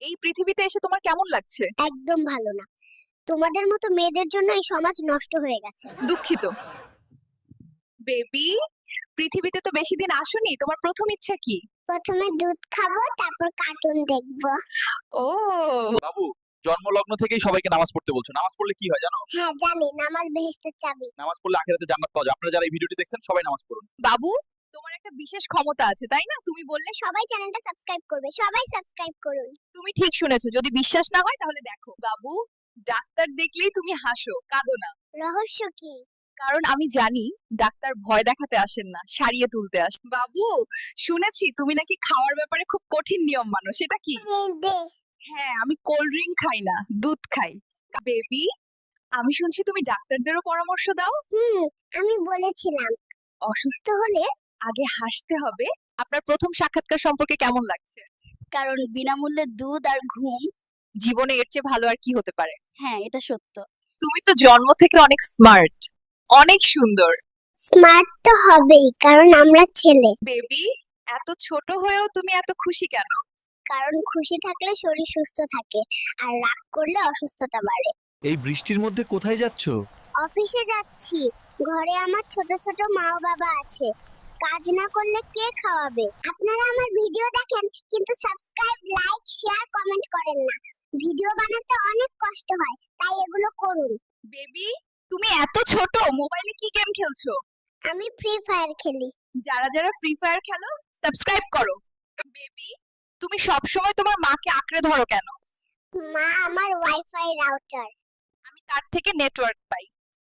এই পৃথিবীতে এসে তোমার কেমন লাগছে? একদম ভালো না। তোমাদের মতো মেয়েদের জন্য এই সমাজ নষ্ট হয়ে গেছে। দুঃখিত। বেবি, পৃথিবীতে তো বেশি দিন আসোনি, তোমার প্রথম ইচ্ছা কি? প্রথমে দুধ খাবো, তারপর কার্টুন দেখবো। ও, বাবু, জন্মলগ্ন থেকেই সবাইকে নামাজ পড়তে বলছো। নামাজ পড়লে কি হয় জানো? হ্যাঁ জানি, নামাজ বেহেশতের চাবি। নামাজ পড়লে আখিরাতে জান্নাত পাওয়া যায়। আপনারা যারা এই ভিডিওটি দেখছেন সবাই নামাজ পড়ুন। বাবু, তোমার একটা বিশেষ ক্ষমতা আছে, তাই না? তুমি বললে সবাই চ্যানেলটা সাবস্ক্রাইব করবে, সবাই সাবস্ক্রাইব করুন। তুমি ঠিক শুনেছো। যদি বিশ্বাস না হয় তাহলে দেখো। বাবু, ডাক্তার দেখলেই তুমি হাসো, কাঁদো না। রহস্য কি? কারণ আমি জানি ডাক্তার ভয় দেখাতে আসেন না, সারিয়ে তুলতে আসেন। বাবু, শুনেছি তুমি নাকি খাওয়ার ব্যাপারে খুব কঠিন নিয়ম মানো, সেটা কি? দে। হ্যাঁ, আমি কোল্ড ড্রিঙ্ক খাই না, দুধ খাই। বেবি, আমি শুনছি তুমি ডাক্তারদেরও পরামর্শ দাও। আমি বলেছিলাম অসুস্থ হলে আগে হাসতে হবে। আপনার প্রথম সাক্ষাৎকার সম্পর্কে কেমন লাগছে? কারণ বিনামূল্যে দুধ আর ঘুম। জীবনে এর চেয়ে ভালো আর কি হতে পারে? হ্যাঁ, এটা সত্য। তুমি তো জন্ম থেকে অনেক স্মার্ট, অনেক সুন্দর। স্মার্ট তো হবেই, কারণ আমরা ছেলে। বেবি, এত ছোট হয়েও তুমি এত খুশি কেন? কারণ খুশি থাকলে শরীর সুস্থ থাকে, আর রাগ করলে অসুস্থতা বাড়ে। এই বৃষ্টির মধ্যে কোথায় যাচ্ছো? অফিসে যাচ্ছি। ঘরে আমার ছোট ছোট মা ও বাবা আছে। কাজ না করলে কে খাওয়াবে? আপনারা আমার ভিডিও দেখেন, কিন্তু সাবস্ক্রাইব, লাইক, শেয়ার, কমেন্ট করেন না। ভিডিও বানাতে অনেক কষ্ট হয়, তাই এগুলো করুন। বেবি, তুমি এত ছোট, মোবাইলে কি গেম খেলছো? আমি ফ্রি ফায়ার খেলি। যারা যারা ফ্রি ফায়ার খেলো, সাবস্ক্রাইব করো। বেবি, তুমি সবসময় তোমার মাকে আঁকড়ে ধরো কেন? মা আমার ওয়াইফাই রাউটার। আমি তার থেকে নেটওয়ার্ক পাই।